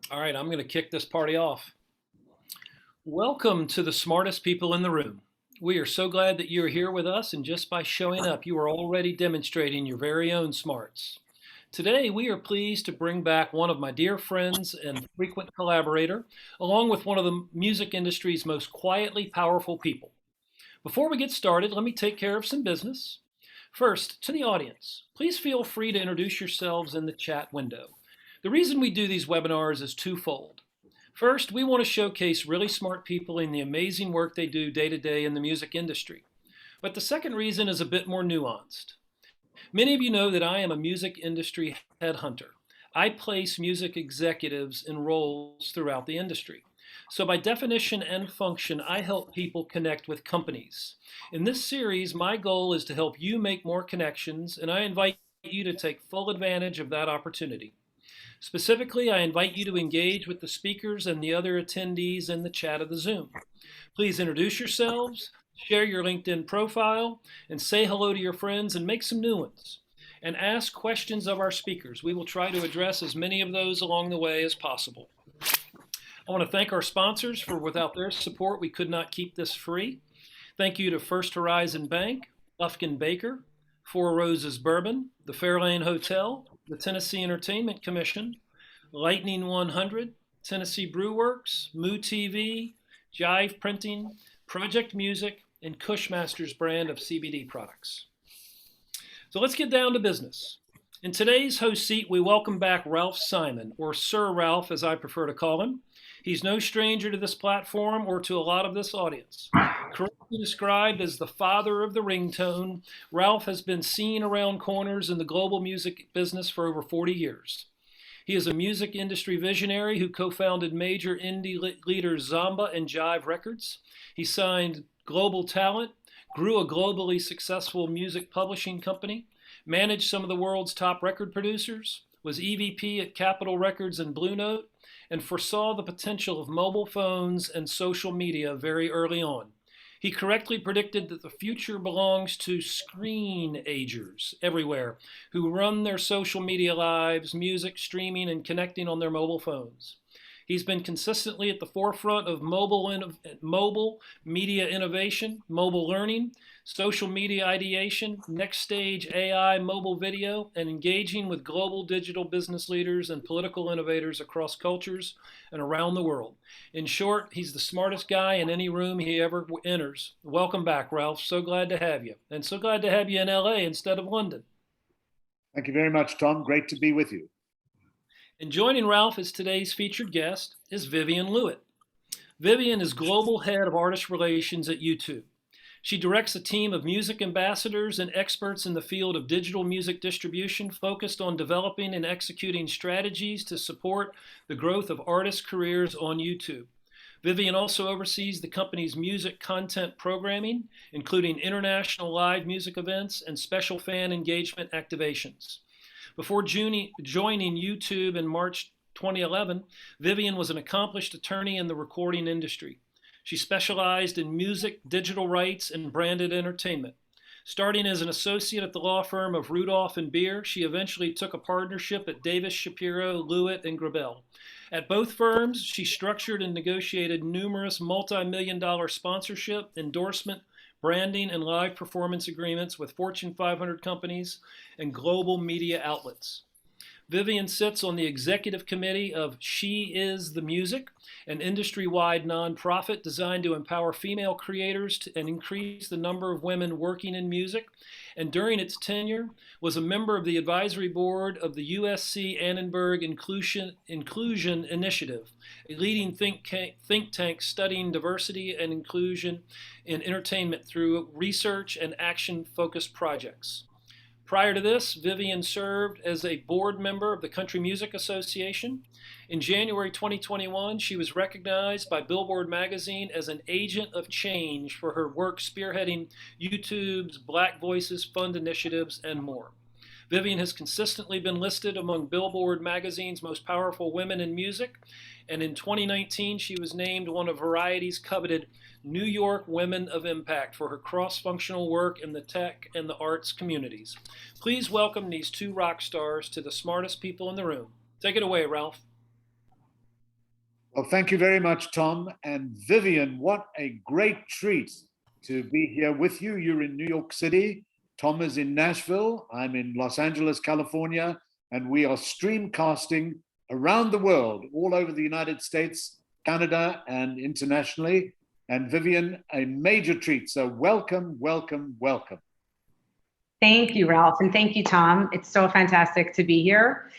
All right, I'm going to kick this party off. Welcome to the smartest people in the room. We are so glad that you are here with us, and just by showing up, you are already demonstrating your very own smarts. Today, we are pleased to bring back one of my dear friends and frequent collaborator, along with one of the music industry's most quietly powerful people. Before we get started, let me take care of some business. First, to the audience, please feel free to introduce yourselves in the chat window. The reason we do these webinars is twofold. First, we want to showcase really smart people and the amazing work they do day to day in the music industry. But the second reason is a bit more nuanced. Many of you know that I am a music industry headhunter. I place music executives in roles throughout the industry. So by definition and function, I help people connect with companies. In this series, my goal is to help you make more connections, and I invite you to take full advantage of that opportunity. Specifically, I invite you to engage with the speakers and the other attendees in the chat of the Zoom. Please introduce yourselves, share your LinkedIn profile, and say hello to your friends and make some new ones. And ask questions of our speakers. We will try to address as many of those along the way as possible. I want to thank our sponsors for without their support, we could not keep this free. Thank you to First Horizon Bank, Lufkin Baker, Four Roses Bourbon, the Fairlane Hotel, the Tennessee Entertainment Commission, Lightning 100, Tennessee Brew Works, Moo TV, Jive Printing, Project Music, and Cushmaster's brand of CBD products. So let's get down to business. In today's host seat, we welcome back Ralph Simon, or Sir Ralph as I prefer to call him. He's no stranger to this platform or to a lot of this audience. Correctly described as the father of the ringtone, Ralph has been seen around corners in the global music business for over 40 years. He is a music industry visionary who co-founded major indie leaders Zamba and Jive Records. He signed Global Talent, grew a globally successful music publishing company, managed some of the world's top record producers, was EVP at Capitol Records and Blue Note, and foresaw the potential of mobile phones and social media very early on. He correctly predicted that the future belongs to screen-agers everywhere who run their social media lives, music, streaming, and connecting on their mobile phones. He's been consistently at the forefront of mobile media innovation, mobile learning, social media ideation, next stage AI mobile video, and engaging with global digital business leaders and political innovators across cultures and around the world. In short, he's the smartest guy in any room he ever enters. Welcome back, Ralph. So glad to have you. And so glad to have you in LA instead of London. Thank you very much, Tom. Great to be with you. And joining Ralph as today's featured guest is Vivian Lewitt. Vivien is Global Head of Artist Relations at YouTube. She directs a team of music ambassadors and experts in the field of digital music distribution focused on developing and executing strategies to support the growth of artists' careers on YouTube. Vivien also oversees the company's music content programming, including international live music events and special fan engagement activations. Before joining YouTube in March 2011, Vivien was an accomplished attorney in the recording industry. She specialized in music, digital rights, and branded entertainment. Starting as an associate at the law firm of Rudolph and Beer, she eventually took a partnership at Davis, Shapiro, Lewit, and Grabel. At both firms, she structured and negotiated numerous multi-million-dollar sponsorship, endorsement, branding, and live performance agreements with Fortune 500 companies and global media outlets. Vivien sits on the executive committee of She Is the Music, an industry-wide nonprofit designed to empower female creators and increase the number of women working in music, and during its tenure was a member of the advisory board of the USC Annenberg Inclusion Initiative, a leading think tank studying diversity and inclusion in entertainment through research and action-focused projects. Prior to this, Vivien served as a board member of the Country Music Association. In January 2021, she was recognized by Billboard magazine as an agent of change for her work spearheading YouTube's Black Voices Fund initiatives and more. Vivien has consistently been listed among Billboard magazine's most powerful women in music, and in 2019, she was named one of Variety's coveted New York Women of Impact for her cross-functional work in the tech and the arts communities. Please welcome these two rock stars to the smartest people in the room. Take it away, Ralph. Well, thank you very much, Tom. And Vivian, what a great treat to be here with you. You're in New York City. Tom is in Nashville. I'm in Los Angeles, California. And we are streamcasting around the world, all over the United States, Canada, and internationally. And Vivian, a major treat. So welcome, welcome, welcome. Thank you, Ralph, and thank you, Tom. It's so fantastic to be here.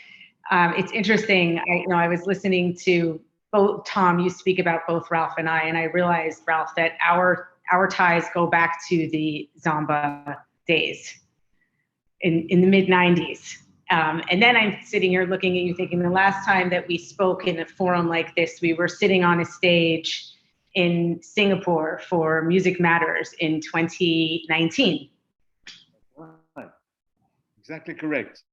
It's interesting. I was listening to both Tom. You speak about both Ralph and I realized, Ralph, that our ties go back to the Zamba days in the mid '90s. And then I'm sitting here looking at you, thinking the last time that we spoke in a forum like this, we were sitting on a stage in Singapore for Music Matters in 2019. Right. Exactly correct.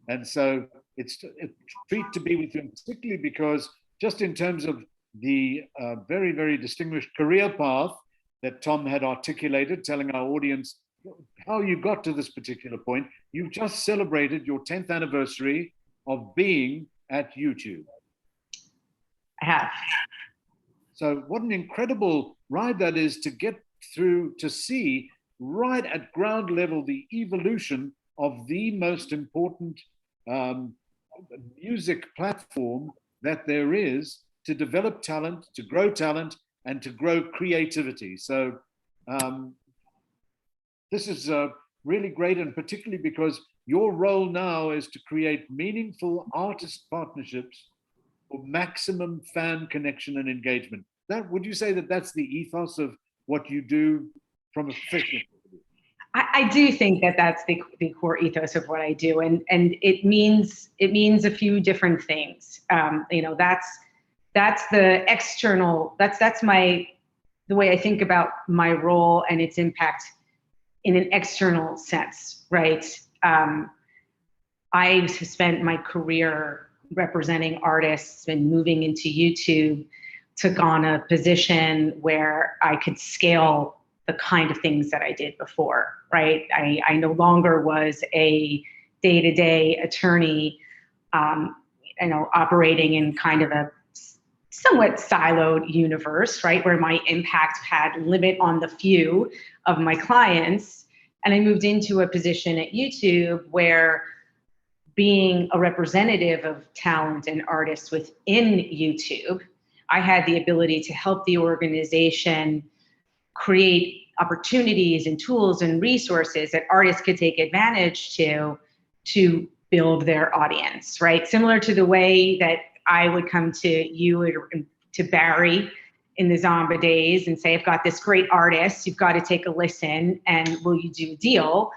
And so it's a treat to be with you, particularly because just in terms of the very, very distinguished career path that Tom had articulated, telling our audience how you got to this particular point, you just celebrated your 10th anniversary of being at YouTube. I have. So what an incredible ride that is to get through, to see right at ground level the evolution of the most important music platform that there is to develop talent, to grow talent, and to grow creativity. So this is really great, and particularly because your role now is to create meaningful artist partnerships for maximum fan connection and engagement. Would you say that that's the ethos of what you do from a professional point of view? I do think that that's the core ethos of what I do, and it means a few different things. That's the external. That's the way I think about my role and its impact in an external sense, right? I spent my career representing artists and moving into YouTube, took on a position where I could scale the kind of things that I did before, right? I no longer was a day-to-day attorney, operating in kind of a somewhat siloed universe, right? Where my impact had limit on the few of my clients. And I moved into a position at YouTube where being a representative of talent and artists within YouTube, I had the ability to help the organization create opportunities and tools and resources that artists could take advantage to build their audience, right? Similar to the way that I would come to you or to Barry in the Zamba days and say, I've got this great artist, you've got to take a listen, and will you do a deal?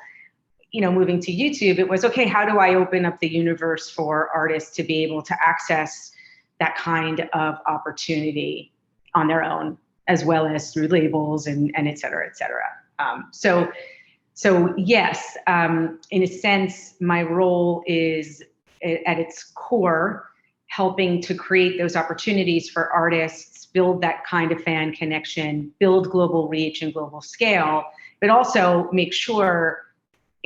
Moving to YouTube, it was, okay, how do I open up the universe for artists to be able to access that kind of opportunity on their own, as well as through labels and et cetera, et cetera. So yes, in a sense, my role is at its core, helping to create those opportunities for artists, build that kind of fan connection, build global reach and global scale, but also make sure,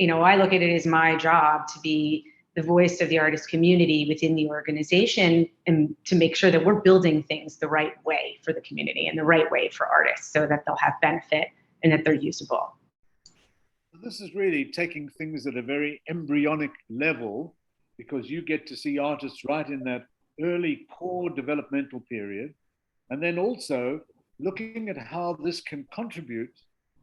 I look at it as my job to be the voice of the artist community within the organization and to make sure that we're building things the right way for the community and the right way for artists so that they'll have benefit and that they're usable. This is really taking things at a very embryonic level, because you get to see artists right in that early core developmental period, and then also looking at how this can contribute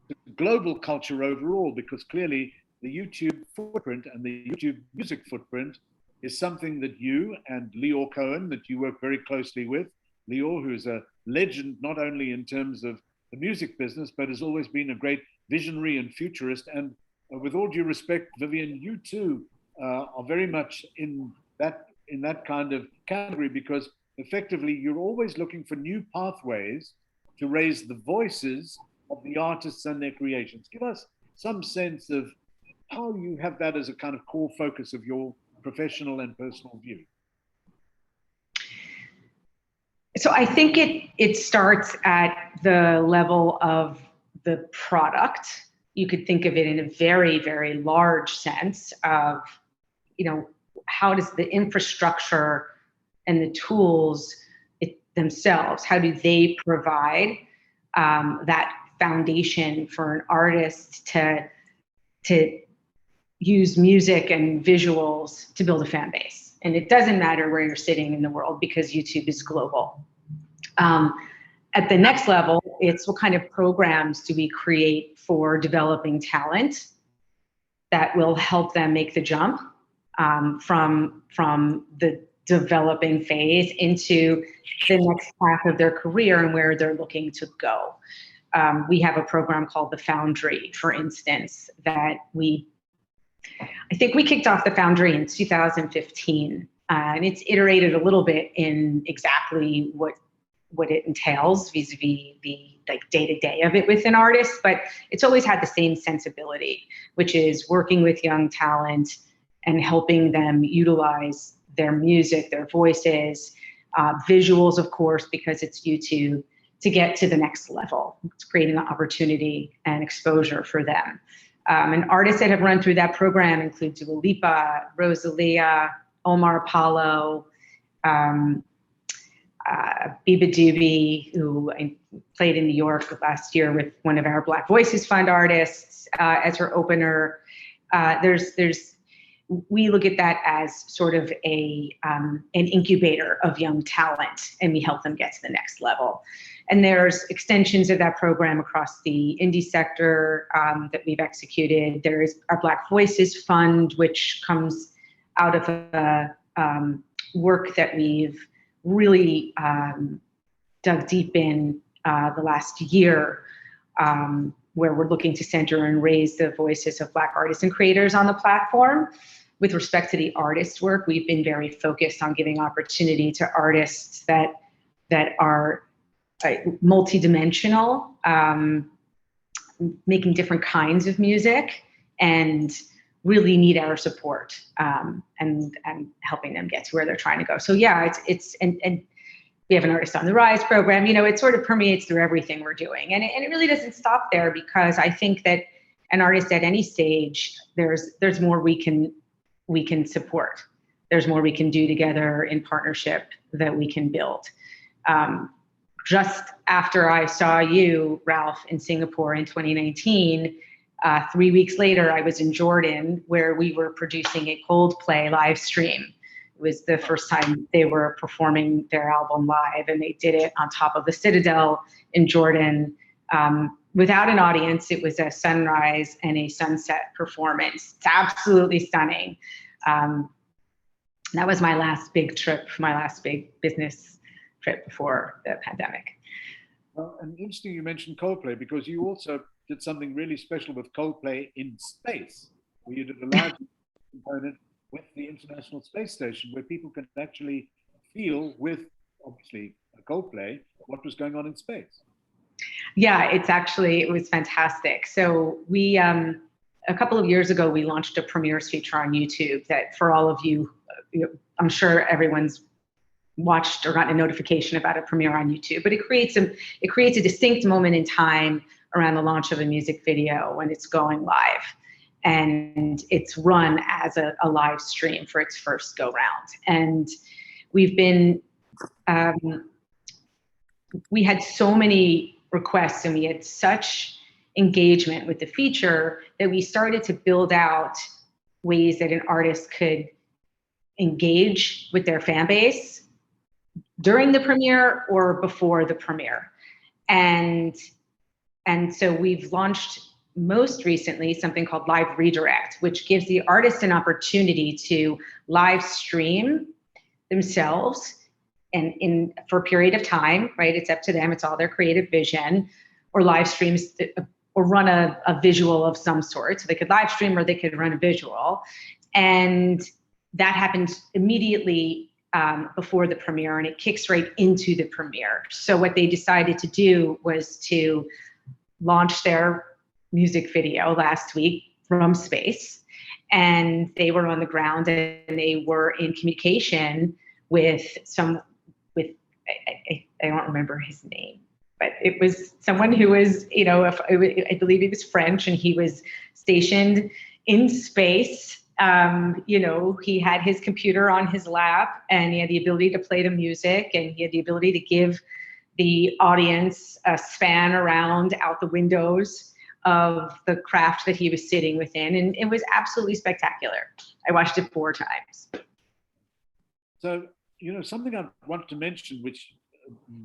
to global culture overall, because clearly the YouTube footprint and the YouTube music footprint is something that you and Lior Cohen, that you work very closely with. Lior, who is a legend, not only in terms of the music business, but has always been a great visionary and futurist. And with all due respect, Vivian, you too are very much in that kind of category, because effectively you're always looking for new pathways to raise the voices of the artists and their creations. Give us some sense of how you have that as a kind of core focus of your professional and personal view. So I think it starts at the level of the product. You could think of it in a very, very large sense of, how does the infrastructure and the tools themselves? How do they provide that foundation for an artist to use music and visuals to build a fan base? And it doesn't matter where you're sitting in the world because YouTube is global. At the next level, it's what kind of programs do we create for developing talent that will help them make the jump from the developing phase into the next path of their career and where they're looking to go. We have a program called the Foundry, for instance, that I think we kicked off the Foundry in 2015, and it's iterated a little bit in exactly what it entails vis-a-vis the like day-to-day of it with an artist, but it's always had the same sensibility, which is working with young talent and helping them utilize their music, their voices, visuals, of course, because it's YouTube, to get to the next level. It's creating an opportunity and exposure for them. And artists that have run through that program include Dua Lipa, Rosalia, Omar Apollo, Biba Doobie, who I played in New York last year with one of our Black Voices Fund artists as her opener. We look at that as sort of an incubator of young talent, and we help them get to the next level. And there's extensions of that program across the indie sector that we've executed. There is our Black Voices Fund, which comes out of work that we've really dug deep in the last year, where we're looking to center and raise the voices of Black artists and creators on the platform. With respect to the artist work, we've been very focused on giving opportunity to artists that are multidimensional, making different kinds of music, and really need our support and helping them get to where they're trying to go. So yeah, and we have an Artist on the Rise program. You know, it sort of permeates through everything we're doing, and it really doesn't stop there, because I think that an artist at any stage, there's more we can support. There's more we can do together in partnership that we can build. Just after I saw you, Ralph, in Singapore in 2019, 3 weeks later, I was in Jordan, where we were producing a Coldplay live stream. It was the first time they were performing their album live, and they did it on top of the Citadel in Jordan. Without an audience, it was a sunrise and a sunset performance. It's absolutely stunning. That was my last big trip, my last big business trip before the pandemic. Well, and interesting you mentioned Coldplay, because you also did something really special with Coldplay in space, where you did a live component with the International Space Station, where people can actually feel, with obviously Coldplay, what was going on in space. Yeah, it was fantastic. So we, a couple of years ago, we launched a premieres feature on YouTube that, for all of you, I'm sure everyone's watched or gotten a notification about a premiere on YouTube, but it creates a distinct moment in time around the launch of a music video when it's going live, and it's run as a live stream for its first go round. And we've been, we had so many requests and we had such engagement with the feature that we started to build out ways that an artist could engage with their fan base during the premiere or before the premiere. And so we've launched most recently something called Live Redirect, which gives the artist an opportunity to live stream themselves and for a period of time, right? It's up to them, it's all their creative vision, or live streams or run a visual of some sort. So they could live stream or they could run a visual. And that happens immediately before the premiere, and it kicks right into the premiere. So what they decided to do was to launch their music video last week from space, and they were on the ground and they were in communication with I don't remember his name, but it was someone who was, I believe he was French, and he was stationed in space He had his computer on his lap, and he had the ability to play the music, and he had the ability to give the audience a span around out the windows of the craft that he was sitting within. And it was absolutely spectacular. I watched it 4 times. So, something I want to mention, which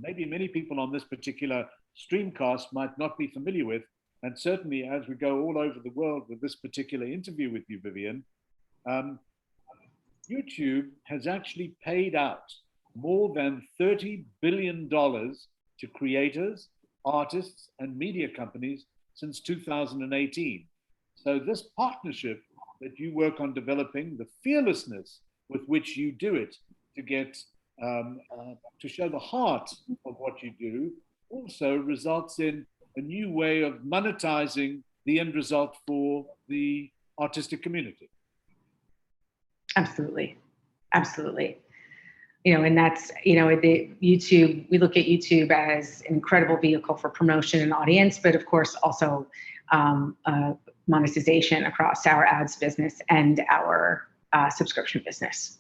maybe many people on this particular streamcast might not be familiar with, and certainly as we go all over the world with this particular interview with you, Vivien, YouTube has actually paid out more than $30 billion to creators, artists, and media companies since 2018. So this partnership that you work on developing, the fearlessness with which you do it to get to show the heart of what you do, also results in a new way of monetizing the end result for the artistic community. Absolutely. And that's, the YouTube, we look at YouTube as an incredible vehicle for promotion and audience, but of course also monetization across our ads business and our subscription business.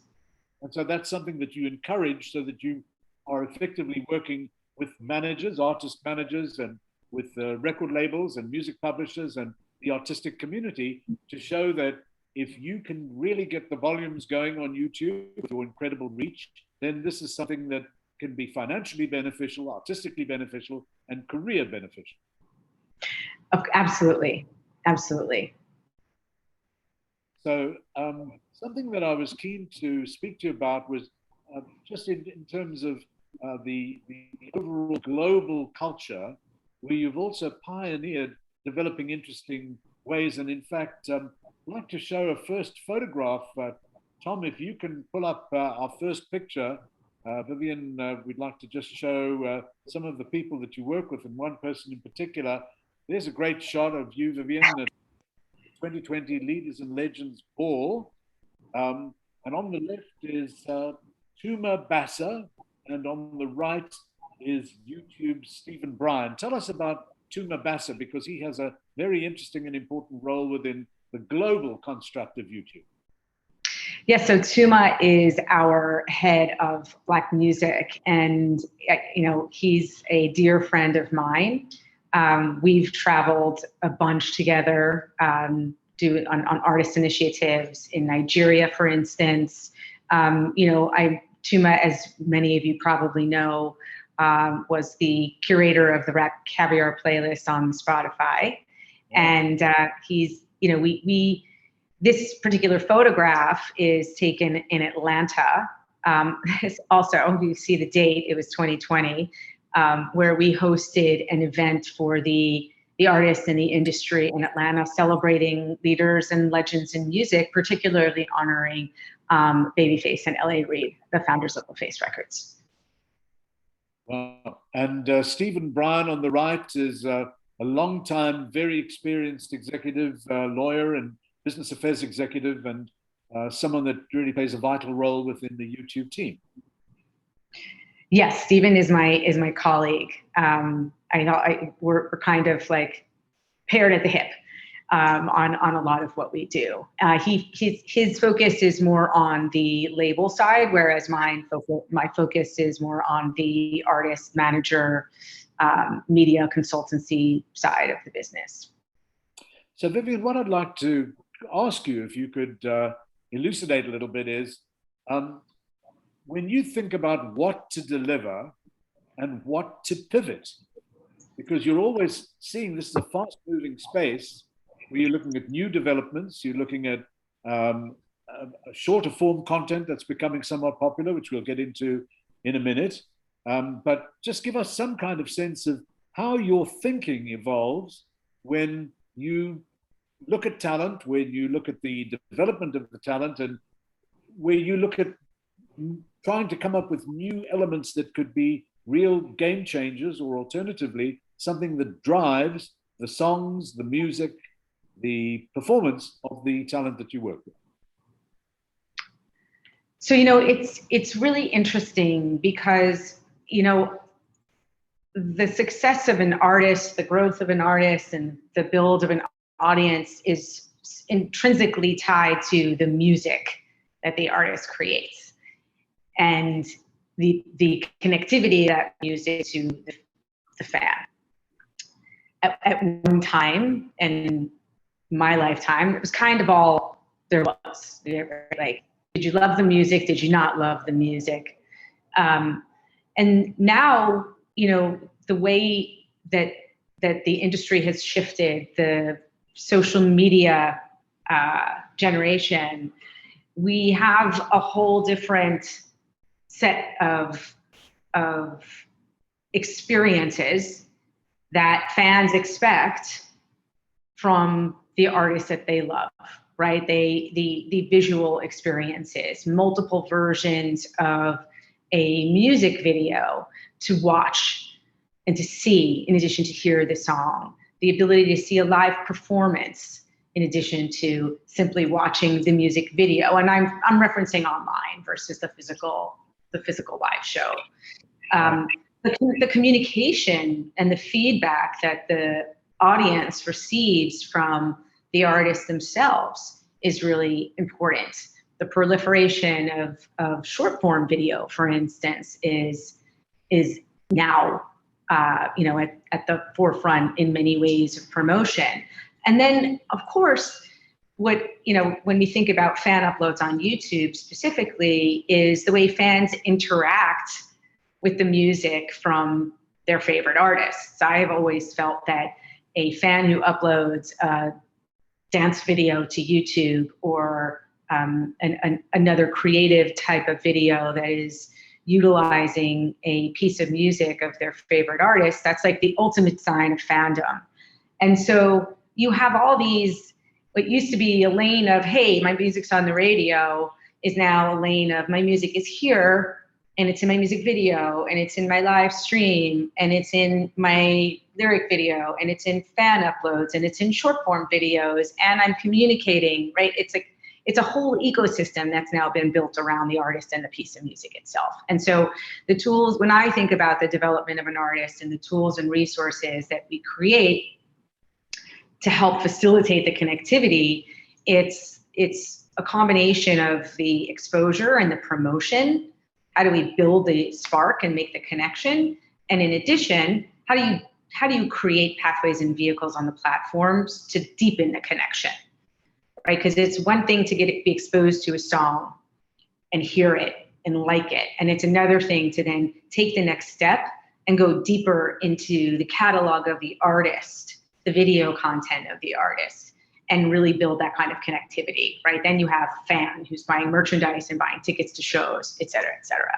And so that's something that you encourage, so that you are effectively working with managers, artist managers, and with record labels and music publishers and the artistic community, to show that if you can really get the volumes going on YouTube with your incredible reach, then this is something that can be financially beneficial, artistically beneficial, and career beneficial. Absolutely. So something that I was keen to speak to you about was just in terms of the overall global culture, where you've also pioneered developing interesting ways. And in fact, I'd like to show a first photograph. Tom, if you can pull up our first picture. Vivien, we'd like to just show some of the people that you work with, and one person in particular. There's a great shot of you, Vivien, at 2020 Leaders and Legends Ball. And on the left is Tuma Bassa, and on the right is YouTube's Stephen Bryan. Tell us about Tuma Bassa, because he has a very interesting and important role within the global construct of YouTube. Yes, so Tuma is our head of Black music, and he's a dear friend of mine. We've traveled a bunch together, on artist initiatives in Nigeria, for instance. Tuma, as many of you probably know, was the curator of the Rap Caviar playlist on Spotify, and this particular photograph is taken in Atlanta. Also, you see the date, it was 2020, where we hosted an event for the artists in the industry in Atlanta, celebrating leaders and legends in music, particularly honoring Babyface and L.A. Reid, the founders of LaFace Records. Wow. And Stephen Bryan on the right is a long-time, very experienced executive, lawyer and business affairs executive, and someone that really plays a vital role within the YouTube team. Yes, Stephen is my colleague. We're kind of like paired at the hip on a lot of what we do. His focus is more on the label side, whereas my focus is more on the artist, manager, media consultancy side of the business. So Vivien, what I'd like to ask you, if you could elucidate a little bit, is when you think about what to deliver and what to pivot, because you're always seeing this is a fast-moving space where you're looking at new developments, you're looking at a shorter form content that's becoming somewhat popular, which we'll get into in a minute. But just give us some kind of sense of how your thinking evolves when you look at talent, when you look at the development of the talent, and where you look at trying to come up with new elements that could be real game changers, or alternatively, something that drives the songs, the music, the performance of the talent that you work with. So, it's really interesting because, the success of an artist, the growth of an artist, and the build of an audience is intrinsically tied to the music that the artist creates and the connectivity of that music to the fan. At one time in my lifetime, it was kind of all there was. Like, did you love the music? Did you not love the music? And now, you know, the way that the industry has shifted, the social media generation, we have a whole different set of experiences that fans expect from the artists that they love, right? The visual experiences, multiple versions of a music video to watch and to see in addition to hear the song, the ability to see a live performance in addition to simply watching the music video. And I'm referencing online versus the physical live show. The communication and the feedback that the audience receives from the artists themselves is really important. The proliferation of short form video, for instance, is now at the forefront in many ways of promotion. And then, of course, when we think about fan uploads on YouTube specifically, is the way fans interact with the music from their favorite artists. I have always felt that a fan who uploads a dance video to YouTube or another creative type of video that is utilizing a piece of music of their favorite artist, that's like the ultimate sign of fandom. And so you have all these, what used to be a lane of, hey, my music's on the radio, is now a lane of my music is here, and it's in my music video, and it's in my live stream, and it's in my lyric video, and it's in fan uploads, and it's in short form videos, and I'm communicating, right? It's a whole ecosystem that's now been built around the artist and the piece of music itself. And so the tools, when I think about the development of an artist and the tools and resources that we create to help facilitate the connectivity, it's a combination of the exposure and the promotion. How do we build the spark and make the connection? And in addition, how do you create pathways and vehicles on the platforms to deepen the connection, right? Because it's one thing to be exposed to a song and hear it and like it. And it's another thing to then take the next step and go deeper into the catalog of the artist, the video content of the artist, and really build that kind of connectivity, right? Then you have fan who's buying merchandise and buying tickets to shows, et cetera, et cetera.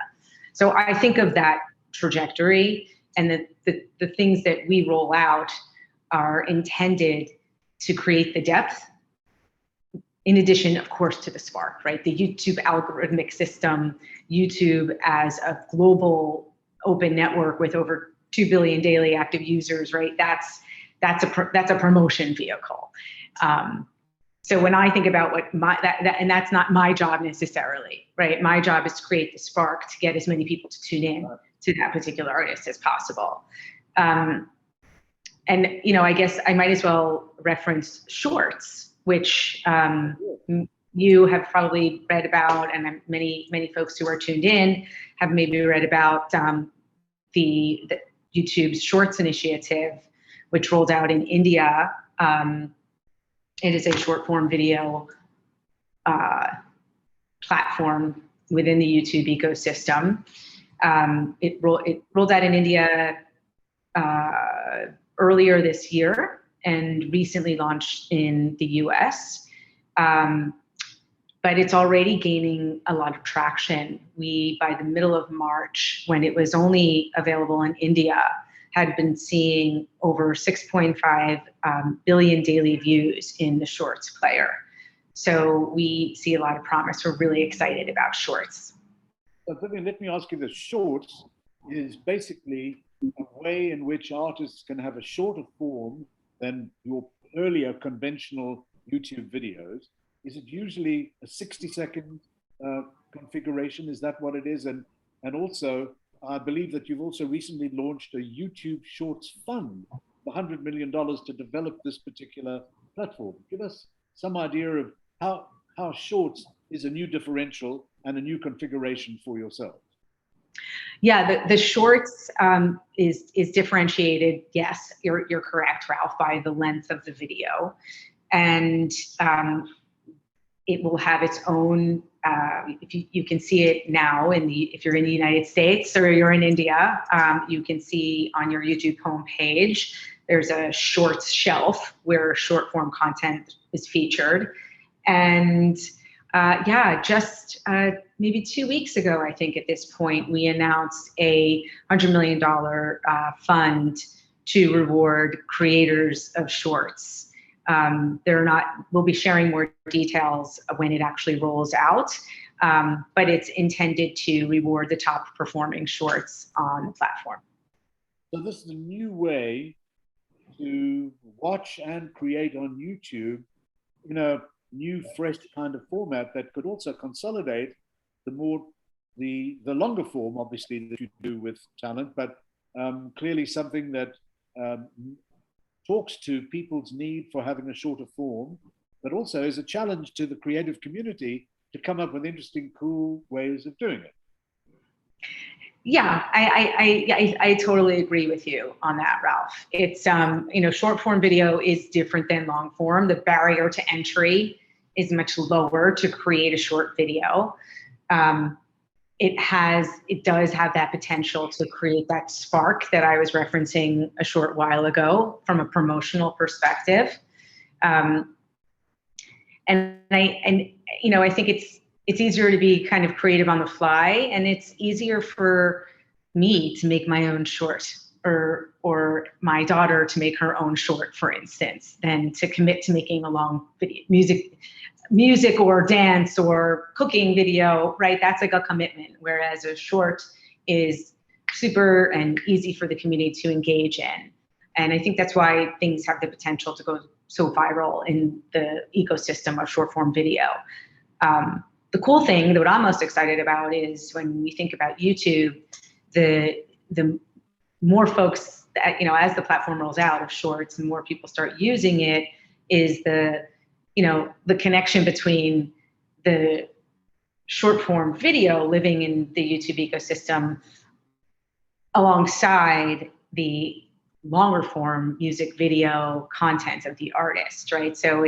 So I think of that trajectory, and the things that we roll out are intended to create the depth, in addition, of course, to the spark, right? The YouTube algorithmic system, YouTube as a global open network with over 2 billion daily active users, right? That's a promotion vehicle. So when I think about what and that's not my job necessarily, right? My job is to create the spark to get as many people to tune in to that particular artist as possible. And, I guess I might as well reference Shorts, which you have probably read about, and many folks who are tuned in have maybe read about the YouTube's Shorts initiative, which rolled out in India. It is a short form video platform within the YouTube ecosystem. It rolled out in India earlier this year and recently launched in the US. But it's already gaining a lot of traction. We, by the middle of March, when it was only available in India, had been seeing over 6.5 billion daily views in the Shorts player. So we see a lot of promise. We're really excited about Shorts. Vivian, let me ask you this. Shorts is basically a way in which artists can have a shorter form than your earlier conventional YouTube videos. Is it usually a 60-second configuration? Is that what it is? And also, I believe that you've also recently launched a YouTube Shorts fund, $100 million to develop this particular platform. Give us some idea of how shorts is a new differential and a new configuration for yourself? Yeah, the shorts is differentiated. Yes, you're correct, Ralph, by the length of the video, and it will have its own. If you can see it now if you're in the United States or you're in India, you can see on your YouTube homepage there's a shorts shelf where short form content is featured, and just maybe 2 weeks ago, I think at this point, we announced a $100 million fund to reward creators of shorts. We'll be sharing more details when it actually rolls out, but it's intended to reward the top performing shorts on the platform. So this is a new way to watch and create on YouTube in a new, fresh kind of format that could also consolidate the longer form, obviously, that you do with talent, but clearly something that talks to people's need for having a shorter form, but also is a challenge to the creative community to come up with interesting, cool ways of doing it. Yeah, I totally agree with you on that, Ralph. It's short form video is different than long form. The barrier to entry is much lower to create a short video. It does have that potential to create that spark that I was referencing a short while ago from a promotional perspective. I think it's easier to be kind of creative on the fly, and it's easier for me to make my own short or my daughter to make her own short, for instance, than to commit to making a long video, music or dance or cooking video, right? That's like a commitment, whereas a short is super and easy for the community to engage in. And I think that's why things have the potential to go so viral in the ecosystem of short form video. The cool thing that what I'm most excited about is when we think about YouTube, the more folks that, as the platform rolls out of shorts and more people start using it, is the connection between the short form video living in the YouTube ecosystem alongside the longer form music video content of the artist, right? So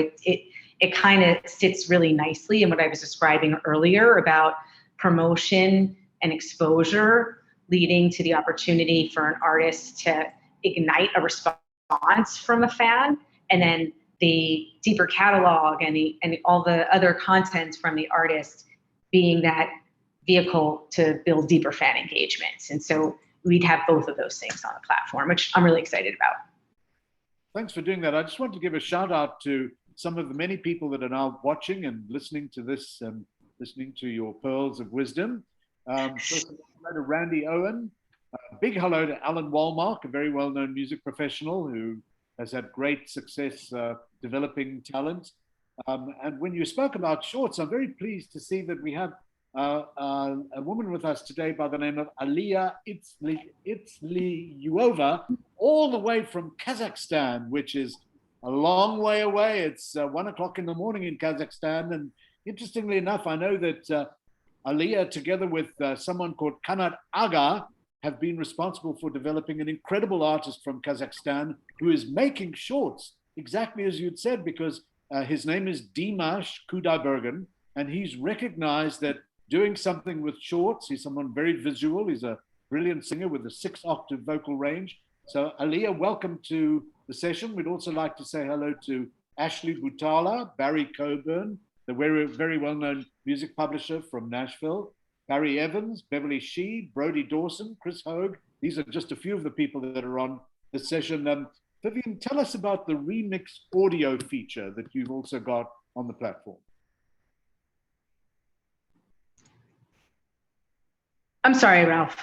it kind of sits really nicely in what I was describing earlier about promotion and exposure leading to the opportunity for an artist to ignite a response from a fan, and then the deeper catalog and all the other content from the artist being that vehicle to build deeper fan engagements. And so we'd have both of those things on the platform, which I'm really excited about. Thanks for doing that. I just want to give a shout out to some of the many people that are now watching and listening to this and listening to your pearls of wisdom. First, hello to Randy Owen. Big hello to Alan Walmark, a very well-known music professional who has had great success developing talent. And when you spoke about shorts, I'm very pleased to see that we have a woman with us today by the name of Aliya Itsliyeva, all the way from Kazakhstan, which is a long way away. It's 1 o'clock in the morning in Kazakhstan. And interestingly enough, I know that Aliya, together with someone called Kanat Aga, have been responsible for developing an incredible artist from Kazakhstan who is making shorts, exactly as you'd said, because his name is Dimash Kudaibergen, and he's recognized that doing something with shorts, he's someone very visual, he's a brilliant singer with a 6-octave vocal range. So Aliya, welcome to the session. We'd also like to say hello to Ashley Butala, Barry Coburn, the very well-known music publisher from Nashville, Barry Evans, Beverly Shee, Brody Dawson, Chris Hogue. These are just a few of the people that are on the session. Vivien, tell us about the remix audio feature that you've also got on the platform. I'm sorry, Ralph.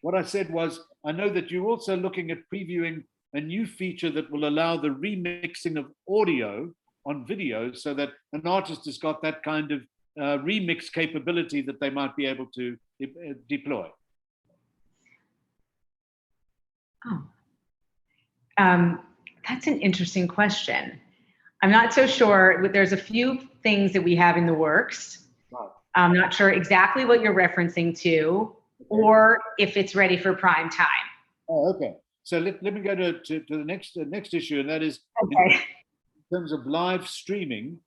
What I said was, I know that you're also looking at previewing a new feature that will allow the remixing of audio on video so that an artist has got that kind of remix capability that they might be able to deploy. Oh, that's an interesting question. I'm not so sure, but there's a few things that we have in the works. Right. I'm not sure exactly what you're referencing to, or if it's ready for prime time. Oh, okay. So let me go to the next issue, and that is Okay. in terms of live streaming.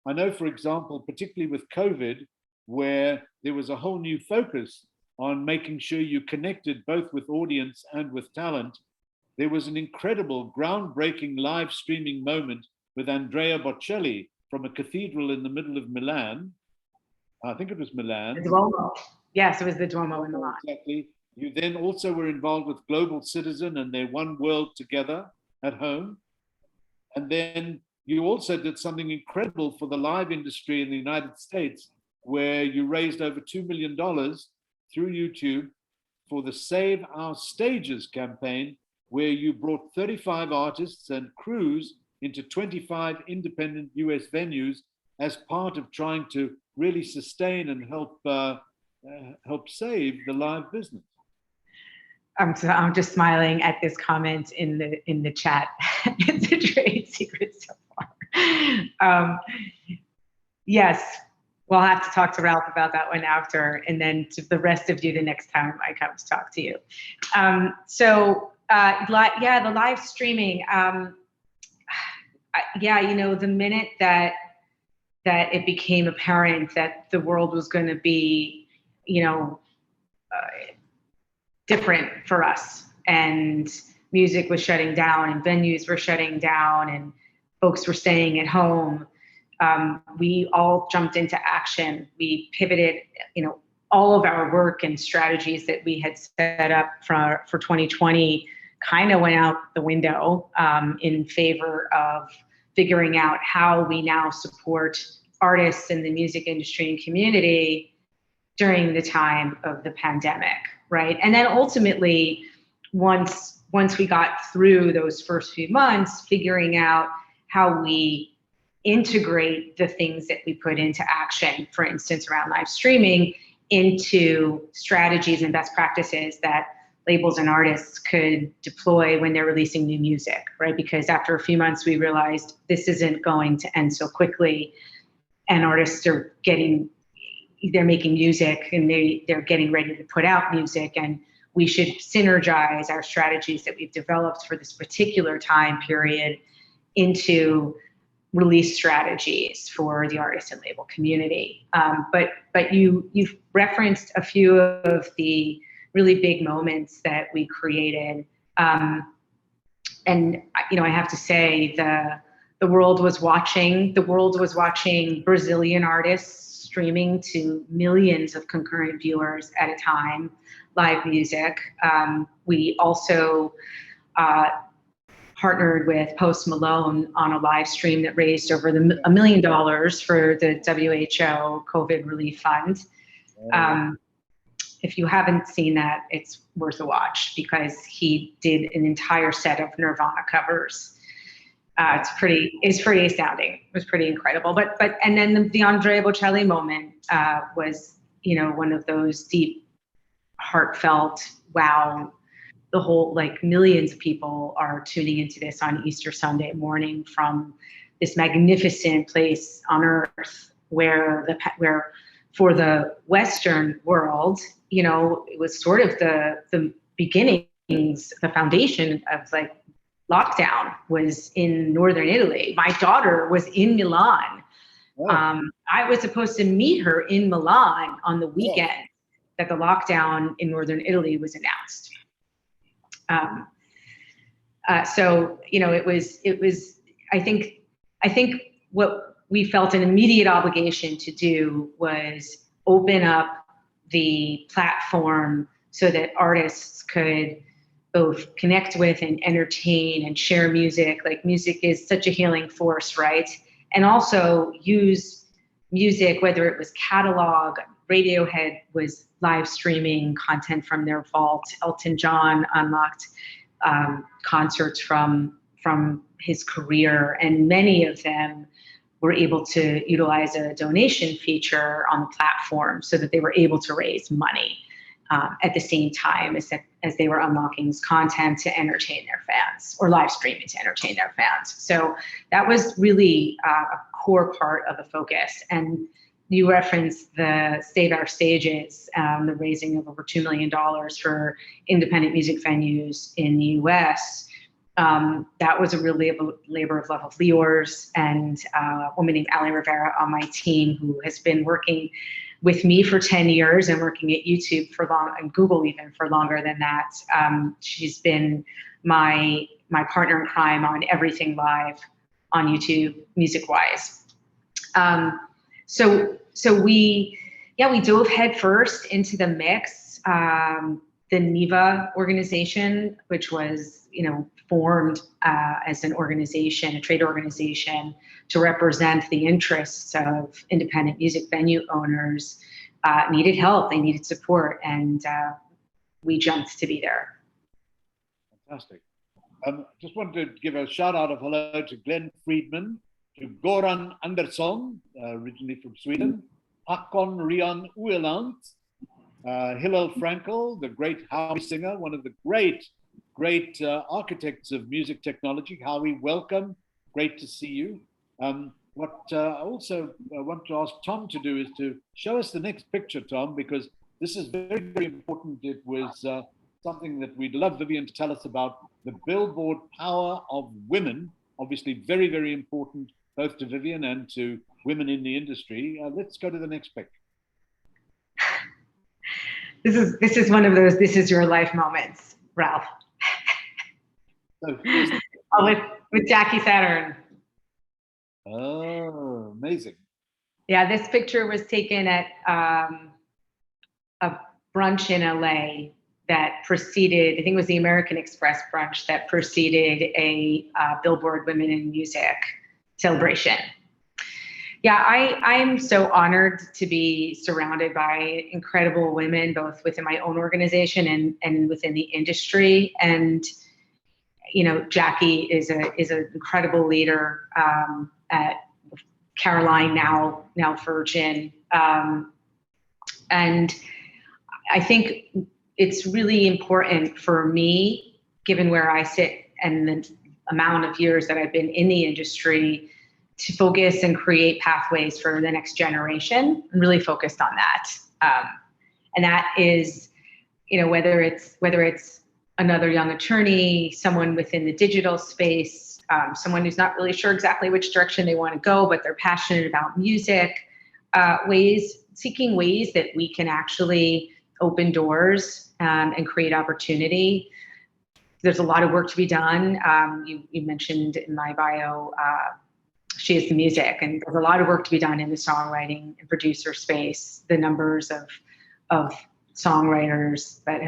I know, for example, particularly with COVID, where there was a whole new focus on making sure you connected both with audience and with talent. There was an incredible, groundbreaking live streaming moment with Andrea Bocelli from a cathedral in the middle of Milan. I think it was Milan. The Duomo. Yes, it was the Duomo in Milan. Exactly. You then also were involved with Global Citizen and their One World Together at home. And then you also did something incredible for the live industry in the United States, where you raised over $2 million through YouTube for the Save Our Stages campaign, where you brought 35 artists and crews into 25 independent US venues as part of trying to really sustain and help save the live business. I'm just smiling at this comment in the chat. It's a trade secret so far. Yes, we'll have to talk to Ralph about that one after, and then to the rest of you the next time I come to talk to you. Yeah, the live streaming. Yeah, you know, the minute that it became apparent that the world was going to be, you know, different for us, and music was shutting down and venues were shutting down and folks were staying at home, we all jumped into action. We pivoted, you know, all of our work and strategies that we had set up for 2020 kind of went out the window in favor of figuring out how we now support artists in the music industry and community during the time of the pandemic, right? And then ultimately, once we got through those first few months, figuring out how we integrate the things that we put into action, for instance, around live streaming, into strategies and best practices that labels and artists could deploy when they're releasing new music, right? Because after a few months, we realized this isn't going to end so quickly, and artists are they're making music and they're getting ready to put out music, and we should synergize our strategies that we've developed for this particular time period into release strategies for the artist and label community. But you've referenced a few of the really big moments that we created. And, you know, I have to say the world was watching Brazilian artists streaming to millions of concurrent viewers at a time, live music. We also partnered with Post Malone on a live stream that raised over $1 million for the WHO COVID Relief Fund. If you haven't seen that, it's worth a watch because he did an entire set of Nirvana covers. It's pretty astounding. It was pretty incredible. And then the Andrea Bocelli moment was, you know, one of those deep, heartfelt, wow, the whole, like, millions of people are tuning into this on Easter Sunday morning from this magnificent place on earth where for the Western world, you know, it was sort of the beginnings, the foundation of, like, lockdown was in northern Italy. My daughter was in Milan. Oh. I was supposed to meet her in Milan on the weekend that the lockdown in northern Italy was announced. So, you know, it was, I think what we felt an immediate obligation to do was open up the platform so that artists could both connect with and entertain and share music. Like, music is such a healing force, right? And also use music, whether it was catalog, Radiohead was live streaming content from their vault. Elton John unlocked concerts from his career, and many of them were able to utilize a donation feature on the platform so that they were able to raise money. at the same time as they were unlocking this content to entertain their fans, or live streaming to entertain their fans. So that was really a core part of the focus. And you referenced the Save Our Stages, the raising of over $2 million for independent music venues in the US. That was a real labor of love of Leor's, and a woman named Ali Rivera on my team, who has been working with me for 10 years and working at YouTube for long, and Google even for longer than that. She's been my partner in crime on everything live on YouTube, music-wise. So we dove headfirst into the mix. The NEVA organization, which was, formed as an organization, a trade organization, to represent the interests of independent music venue owners, needed help, they needed support, and we jumped to be there. Fantastic. Just wanted to give a shout out of hello to Glenn Friedman, to Goran Andersson, originally from Sweden, Hakon Rian Ueland, Hillel Frankel, the great Howie singer, one of the great architects of music technology. Howie, welcome. Great to see you. What I also want to ask Tom to do is to show us the next picture, Tom, because this is very, very important. It was something that we'd love Vivian to tell us about, the billboard power of women, obviously very, very important, both to Vivian and to women in the industry. Let's go to the next picture. This is one of those "this is your life" moments, Ralph. So who is with Jackie Saturn. Oh, amazing. Yeah, this picture was taken at a brunch in LA that preceded, I think it was the American Express brunch that preceded a Billboard Women in Music celebration. Yeah, I'm so honored to be surrounded by incredible women, both within my own organization and within the industry. And Jackie is an incredible leader at Caroline, now Virgin, and I think it's really important for me, given where I sit and the amount of years that I've been in the industry, to focus and create pathways for the next generation. I'm really focused on that, and that is, whether it's another young attorney, someone within the digital space, someone who's not really sure exactly which direction they want to go, but they're passionate about music, seeking ways that we can actually open doors and create opportunity. There's a lot of work to be done. You mentioned in my bio, She Is the Music, and there's a lot of work to be done in the songwriting and producer space. The numbers of songwriters that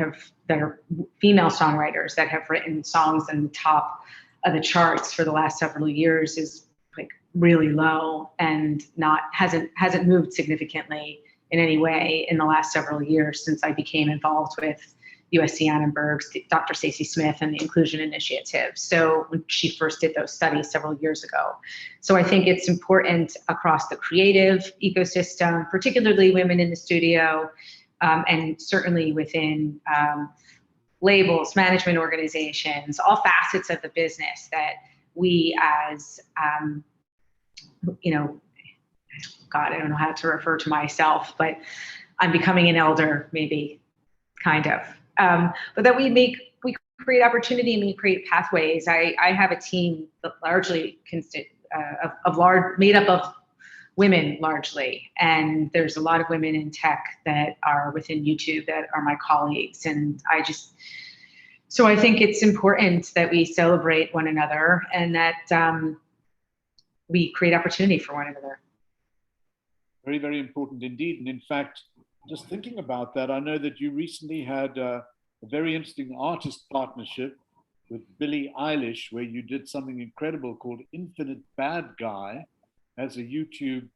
are female songwriters that have written songs in the top of the charts for the last several years is like really low, and hasn't moved significantly in any way in the last several years since I became involved with USC Annenberg's Dr. Stacey Smith and the Inclusion Initiative. So when she first did those studies several years ago. So I think it's important across the creative ecosystem, particularly women in the studio, and certainly within labels, management organizations, all facets of the business, that we as, God, I don't know how to refer to myself, but I'm becoming an elder, maybe, kind of. But that we create opportunity and we create pathways. I have a team that largely made up of women largely, and there's a lot of women in tech that are within YouTube that are my colleagues, and so I think it's important that we celebrate one another and that we create opportunity for one another. Very, very important indeed. And in fact, just thinking about that, I know that you recently had a very interesting artist partnership with Billie Eilish, where you did something incredible called Infinite Bad Guy as a YouTube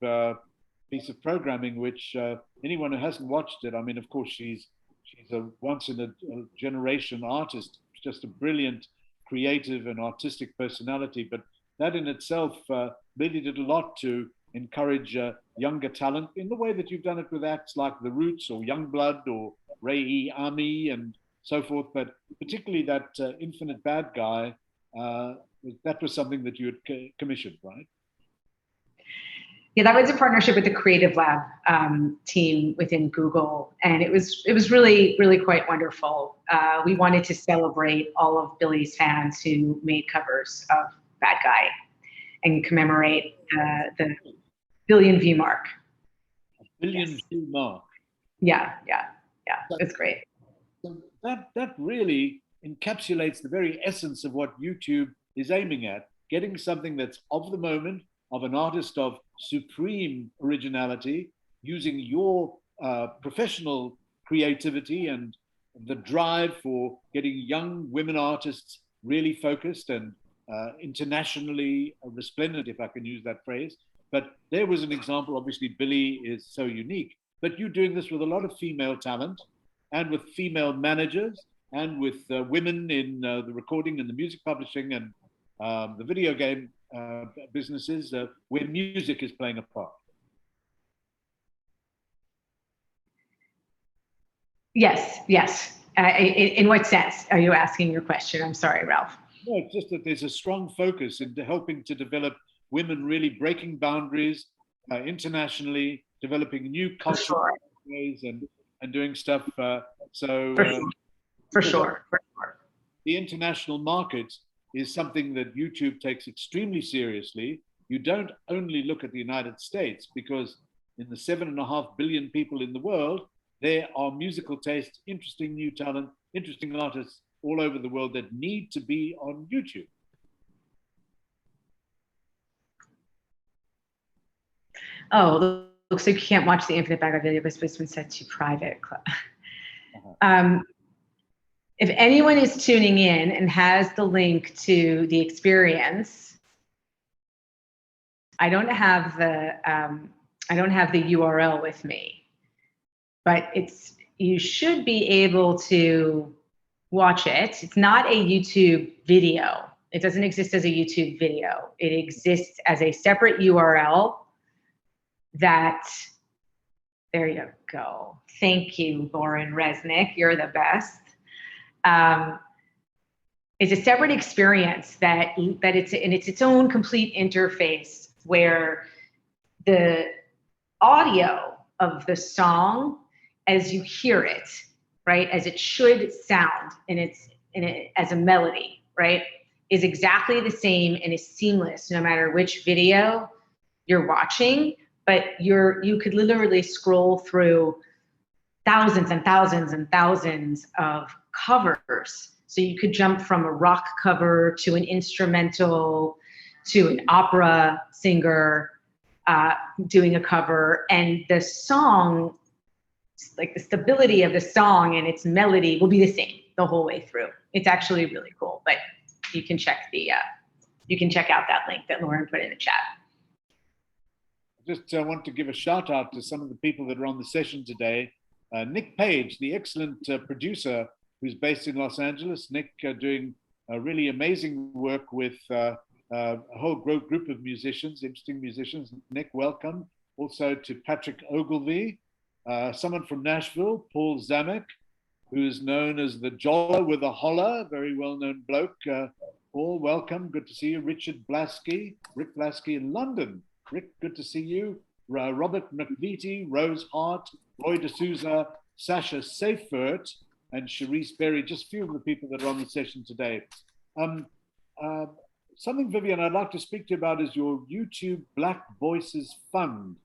piece of programming, which anyone who hasn't watched it, I mean, of course, she's a once in a generation artist, just a brilliant creative and artistic personality. But that in itself really did a lot to encourage younger talent in the way that you've done it with acts like The Roots or Youngblood or Ray E. Ami and so forth, but particularly that Infinite Bad Guy, that was something that you had commissioned, right? Yeah, that was a partnership with the Creative Lab team within Google, and it was really, really quite wonderful. We wanted to celebrate all of Billy's fans who made covers of Bad Guy and commemorate the billion view mark. A billion view mark. Yeah, it's great. So that really encapsulates the very essence of what YouTube is aiming at, getting something that's of the moment, of an artist of supreme originality, using your professional creativity and the drive for getting young women artists really focused and internationally resplendent, if I can use that phrase. But there was an example. Obviously, Billy is so unique, but you're doing this with a lot of female talent and with female managers and with women in the recording and the music publishing and the video game businesses where music is playing a part. Yes. In what sense are you asking your question? I'm sorry, Ralph. No, it's just that there's a strong focus into helping to develop women really breaking boundaries internationally, developing new cultural ways and doing stuff. For sure. The international market is something that YouTube takes extremely seriously. You don't only look at the United States, because in the 7.5 billion people in the world, there are musical tastes, interesting new talent, interesting artists all over the world that need to be on YouTube. Oh, looks like you can't watch the Infinite Bad Guy video, but it's been set to private. If anyone is tuning in and has the link to the experience, I don't have the URL with me, but you should be able to watch it. It's not a YouTube video. It doesn't exist as a YouTube video. It exists as a separate URL that, there you go. Thank you, Lauren Resnick. You're the best. It's a separate experience that it's its own complete interface where the audio of the song, as you hear it, right, as it should sound as a melody, right, is exactly the same and is seamless no matter which video you're watching. But you could literally scroll through thousands and thousands and thousands of covers. So you could jump from a rock cover to an instrumental to an opera singer doing a cover, and the song, like the stability of the song and its melody will be the same the whole way through. It's actually really cool, but you can check out that link that Lauren put in the chat. Just want to give a shout out to some of the people that are on the session today. Nick Page, the excellent producer who's based in Los Angeles. Nick doing really amazing work with a whole group of musicians, interesting musicians. Nick, welcome. Also to Patrick Ogilvie, someone from Nashville, Paul Zamek, who's known as the Jolla with a Holler, very well-known bloke. Paul, welcome. Good to see you. Rick Blasky in London. Rick, good to see you. Robert McVitie, Rose Hart, Roy D'Souza, Sasha Seifert, and Cherise Berry, just a few of the people that are on the session today. Something, Vivian, I'd like to speak to you about is your YouTube Black Voices Fund.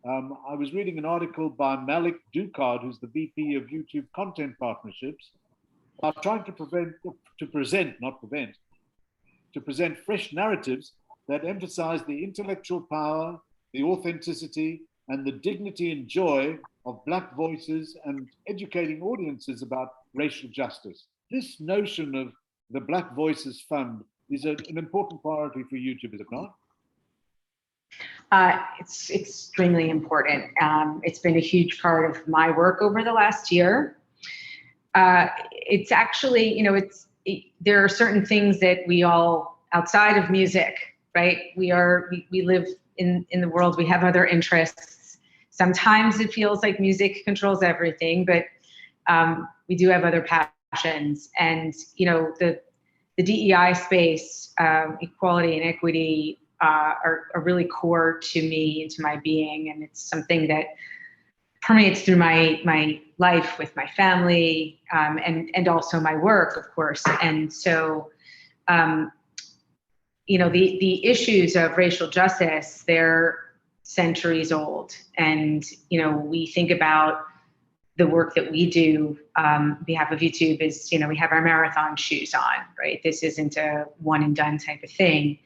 I was reading an article by Malik Ducard, who's the VP of YouTube Content Partnerships, about trying to present fresh narratives that emphasize the intellectual power, the authenticity, and the dignity and joy of Black voices, and educating audiences about racial justice. This notion of the Black Voices Fund is an important priority for YouTube, is it not? It's extremely important. It's been a huge part of my work over the last year. It's actually, there are certain things that we all, outside of music, right? We live in the world, we have other interests. Sometimes it feels like music controls everything, but we do have other passions, and the DEI space, equality and equity, are really core to me and to my being, and it's something that permeates through my life with my family, and also my work, of course. And so, the issues of racial justice, they're centuries old, and we think about the work that we do on behalf of YouTube is, we have our marathon shoes on, right? This isn't a one and done type of thing.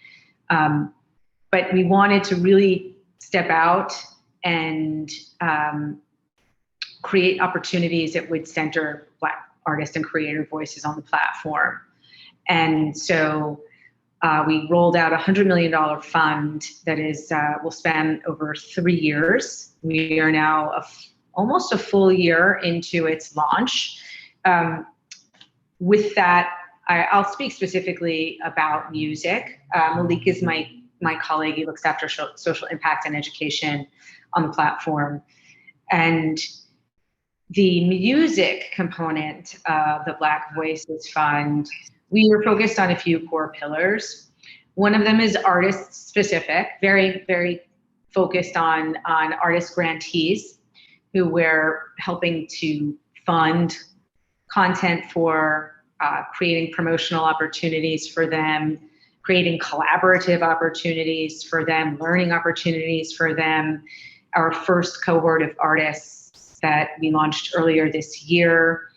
But we wanted to really step out and create opportunities that would center Black artists and creator voices on the platform. And so we rolled out a $100 million fund that is will span over 3 years. We are now almost a full year into its launch. With that, I'll speak specifically about music. Malik is my colleague. He looks after social impact and education on the platform. And the music component of the Black Voices Fund, we were focused on a few core pillars. One of them is artist specific, very, very focused on artist grantees, who we're helping to fund content for, creating promotional opportunities for them, creating collaborative opportunities for them, learning opportunities for them. Our first cohort of artists that we launched earlier this year,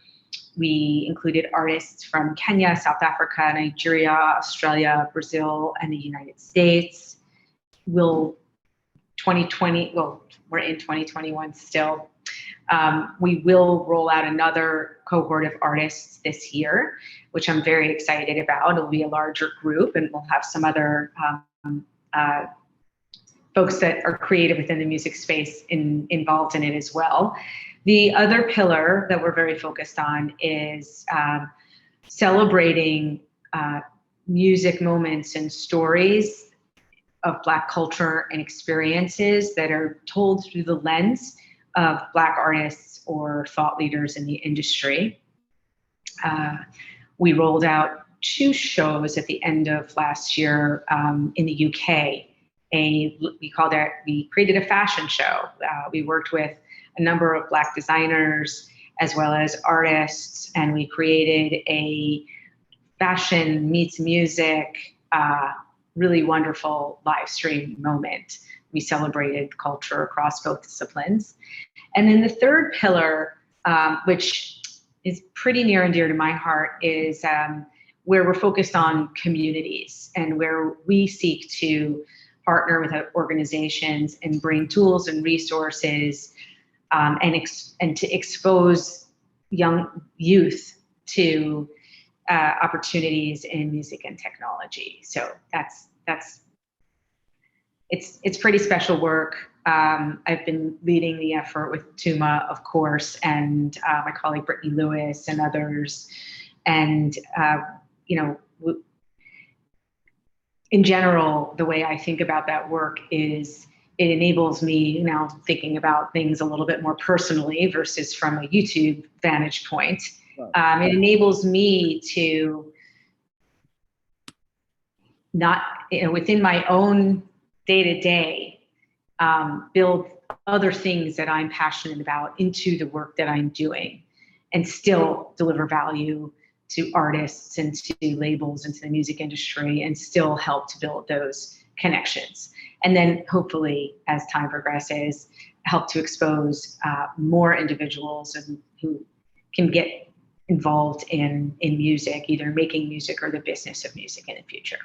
we included artists from Kenya, South Africa, Nigeria, Australia, Brazil, and the United States. We're in 2021 still. We will roll out another cohort of artists this year, which I'm very excited about. It'll be a larger group, and we'll have some other folks that are creative within the music space involved in it as well. The other pillar that we're very focused on is celebrating music moments and stories of Black culture and experiences that are told through the lens of Black artists or thought leaders in the industry. We rolled out 2 shows at the end of last year in the UK. We created a fashion show. We worked with a number of Black designers as well as artists, and we created a fashion meets music, really wonderful live stream moment. We celebrated culture across both disciplines. And then the third pillar, which is pretty near and dear to my heart, is where we're focused on communities and where we seek to partner with organizations and bring tools and resources and to expose young youth to opportunities in music and technology. So it's pretty special work. I've been leading the effort with Tuma, of course, and my colleague Brittany Lewis and others. And in general, the way I think about that work is it enables me now thinking about things a little bit more personally versus from a YouTube vantage point. It enables me to not, within my own day-to-day, build other things that I'm passionate about into the work that I'm doing and still deliver value to artists and to labels and to the music industry and still help to build those connections. And then hopefully, as time progresses, help to expose more individuals who can get involved in music, either making music or the business of music in the future.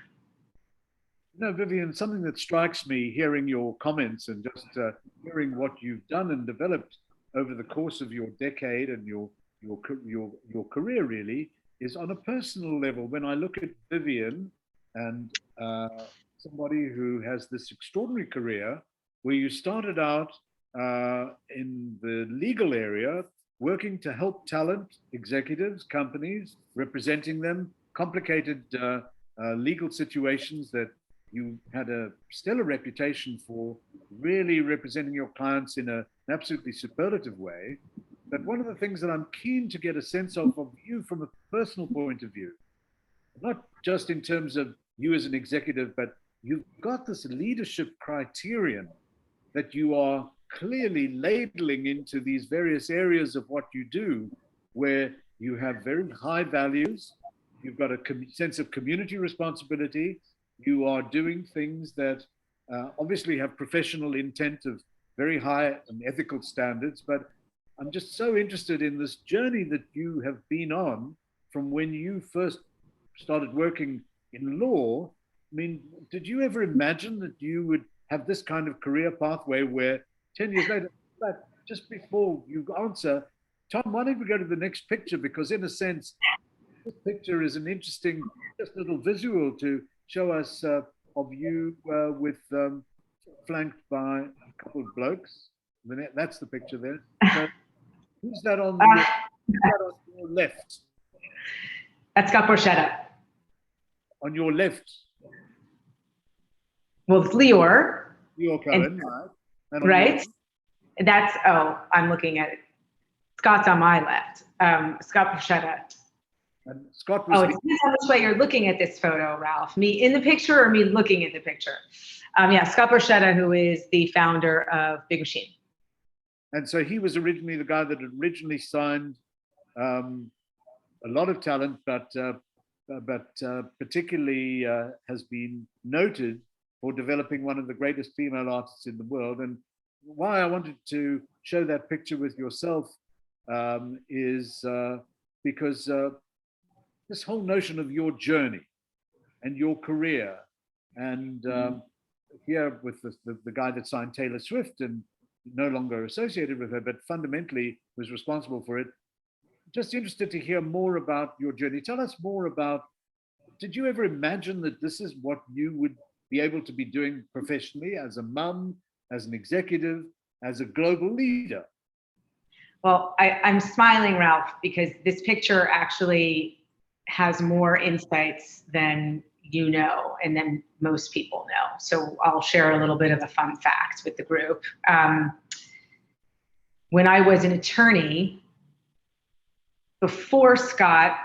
Vivien, something that strikes me hearing your comments and just hearing what you've done and developed over the course of your decade and your career really is on a personal level. When I look at Vivien and somebody who has this extraordinary career where you started out in the legal area, working to help talent, executives, companies, representing them, complicated legal situations that you had a stellar reputation for really representing your clients in an absolutely superlative way. But one of the things that I'm keen to get a sense of you from a personal point of view, not just in terms of you as an executive, but you've got this leadership criterion that you are clearly labeling into these various areas of what you do, where you have very high values, you've got a sense of community responsibility, you are doing things that obviously have professional intent of very high and ethical standards, but I'm just so interested in this journey that you have been on from when you first started working in law. I mean, did you ever imagine that you would have this kind of career pathway where 10 years later, but just before you answer, Tom, why don't we go to the next picture? Because in a sense, this picture is an interesting, just little visual to show us of you with flanked by a couple of blokes. That's the picture there. So who's that on your left? That's Scott Borchetta. On your left? Well, it's Lior. Lior Cohen, right? Right? That's, I'm looking at it. Scott's on my left. Scott Borchetta. And Scott was. It depends on which way you're looking at this photo, Ralph. Me in the picture or me looking at the picture? Yeah, Scott Borchetta, who is the founder of Big Machine. And so he was originally the guy that originally signed a lot of talent, but particularly has been noted for developing one of the greatest female artists in the world. And why I wanted to show that picture with yourself is because this whole notion of your journey and your career, and here with the guy that signed Taylor Swift and no longer associated with her, but fundamentally was responsible for it. Just interested to hear more about your journey. Tell us more about, did you ever imagine that this is what you would be able to be doing professionally as a mum, as an executive, as a global leader? Well, I'm smiling, Ralph, because this picture actually has more insights than you know, and then most people know. So I'll share a little bit of a fun fact with the group. When I was an attorney, before Scott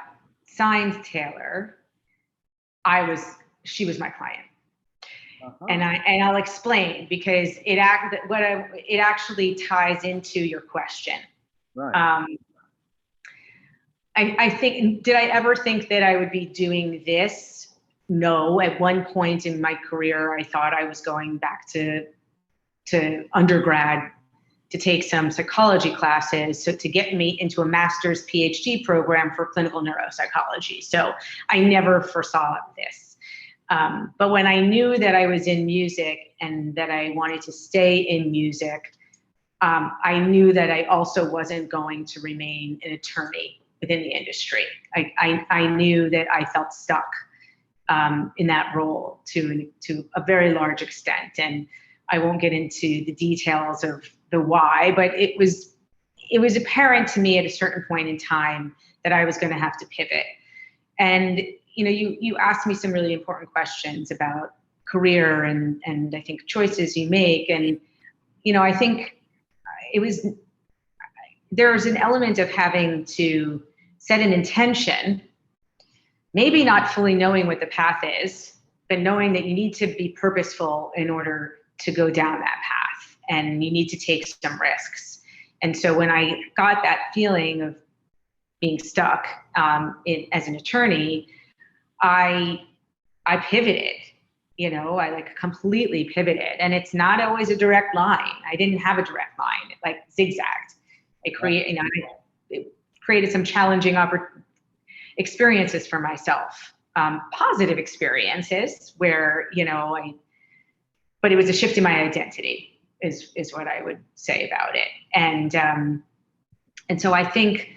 signed Taylor, she was my client. And I'll explain, because it actually ties into your question. Right. I think, did I ever think that I would be doing this? No. At one point in my career, I thought I was going back to undergrad to take some psychology classes, so to get me into a master's PhD program for clinical neuropsychology. So I never foresaw this. But when I knew that I was in music and that I wanted to stay in music, I knew that I also wasn't going to remain an attorney within the industry. I knew that I felt stuck in that role to a very large extent. And I won't get into the details of the why, but it was apparent to me at a certain point in time that I was going to have to pivot. And you asked me some really important questions about career and I think choices you make. And I think there's an element of having to set an intention, maybe not fully knowing what the path is, but knowing that you need to be purposeful in order to go down that path, and you need to take some risks. And so when I got that feeling of being stuck as an attorney, I pivoted. I completely pivoted, and it's not always a direct line. I didn't have a direct line; it zigzagged. It created some challenging experiences for myself, positive experiences where but it was a shift in my identity, is what I would say about it. And so I think,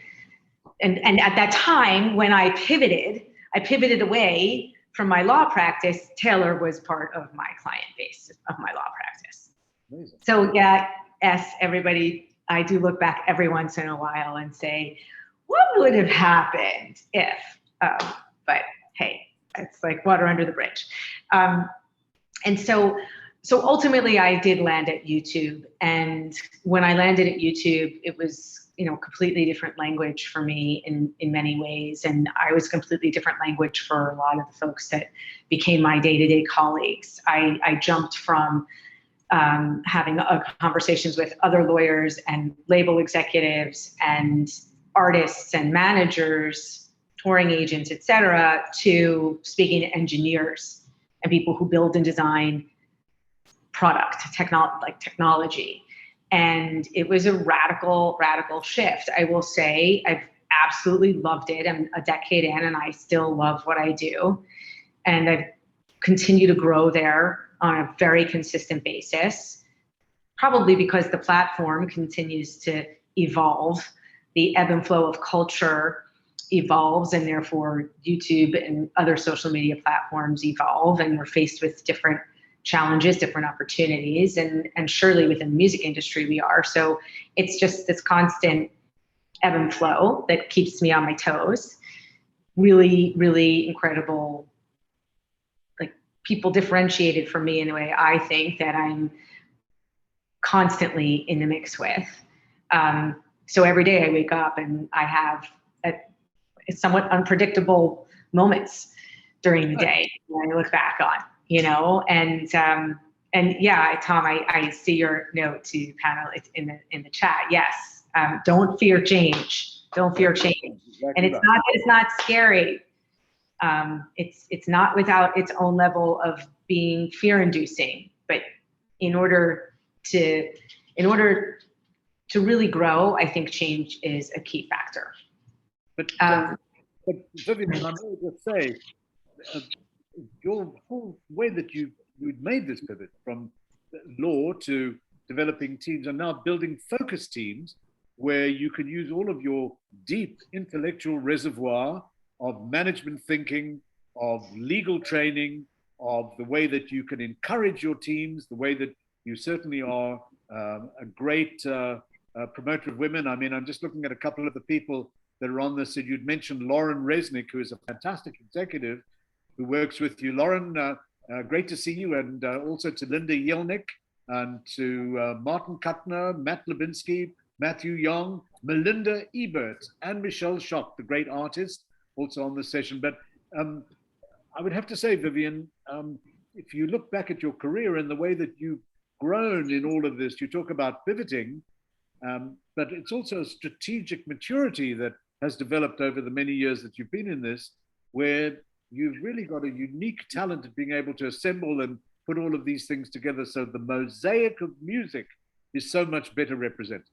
and at that time when I pivoted away from my law practice. Taylor was part of my client base of my law practice. Amazing. So everybody, I do look back every once in a while and say, what would have happened if, but hey, it's like water under the bridge. And so ultimately I did land at YouTube. And when I landed at YouTube, it was completely different language for me in many ways. And I was completely different language for a lot of the folks that became my day-to-day colleagues. I jumped from having conversations with other lawyers and label executives and artists and managers, touring agents, et cetera, to speaking to engineers and people who build and design product, technology. And it was a radical shift. I will say I've absolutely loved it. I'm a decade in and I still love what I do. And I've continued to grow there on a very consistent basis, probably because the platform continues to evolve. The ebb and flow of culture evolves, and therefore YouTube and other social media platforms evolve, and we're faced with different challenges, different opportunities, and surely within the music industry we are. So it's just this constant ebb and flow that keeps me on my toes. Really, really incredible, like, people differentiated from me in a way I think that I'm constantly in the mix with. So every day I wake up and I have somewhat unpredictable moments during the day when I look back on. And yeah, Tom, I see your note to panel. It's in the chat. Yes. Don't fear change. Don't fear change. Exactly. And it's not that it's not scary. It's not without its own level of being fear inducing, but in order to really grow, I think change is a key factor. But Vivian, I may just say, your whole way that you've made this pivot from law to developing teams and now building focus teams where you can use all of your deep intellectual reservoir of management thinking, of legal training, of the way that you can encourage your teams, the way that you certainly are a great promoter of women. I mean, I'm just looking at a couple of the people that are on this. And you'd mentioned Lauren Resnick, who is a fantastic executive who works with you. Lauren, great to see you. And also to Linda Yelnick and to Martin Kuttner, Matt Lubinsky, Matthew Young, Melinda Ebert, and Michelle Schock, the great artist, also on this session. But I would have to say, Vivian, if you look back at your career and the way that you've grown in all of this, you talk about pivoting, but it's also a strategic maturity that has developed over the many years that you've been in this, where you've really got a unique talent at being able to assemble and put all of these things together so the mosaic of music is so much better represented.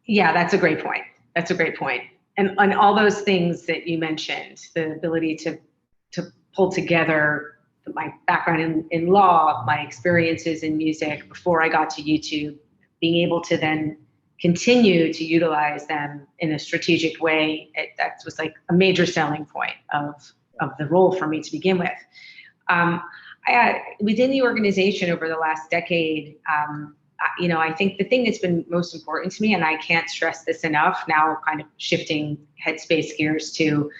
Yeah, that's a great point. That's a great point. And all those things that you mentioned, the ability to pull together my background in law, my experiences in music before I got to YouTube, being able to then continue to utilize them in a strategic way, that was like a major selling point of the role for me to begin with. Within the organization over the last decade, I think the thing that's been most important to me, and I can't stress this enough, now kind of shifting headspace gears to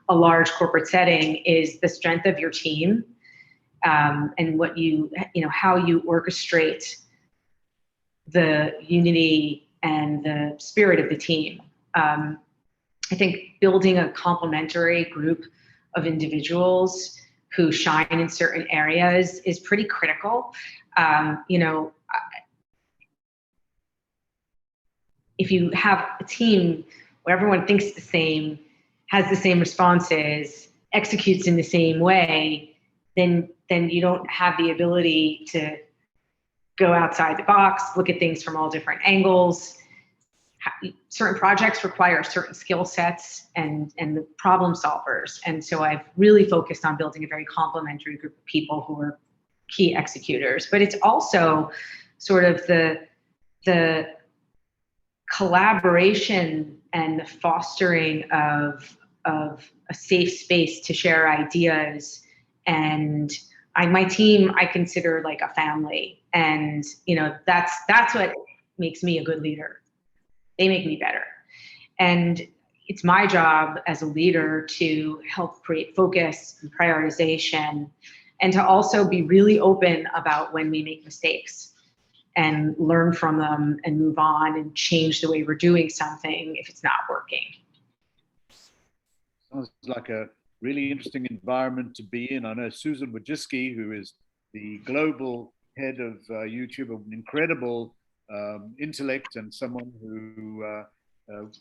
a large corporate setting, is the strength of your team, and what how you orchestrate the unity and the spirit of the team. I think building a complementary group of individuals who shine in certain areas is pretty critical. If you have a team where everyone thinks the same, has the same responses, executes in the same way, then you don't have the ability to go outside the box, look at things from all different angles. Certain projects require certain skill sets and the problem solvers. And so I've really focused on building a very complementary group of people who are key executors. But it's also sort of the collaboration and the fostering of a safe space to share ideas. And my team, I consider like a family. And that's what makes me a good leader. They make me better. And it's my job as a leader to help create focus and prioritization, and to also be really open about when we make mistakes. and learn from them and move on and change the way we're doing something if it's not working. Sounds like a really interesting environment to be in. I know Susan Wojcicki, who is the global head of YouTube, an incredible intellect and someone who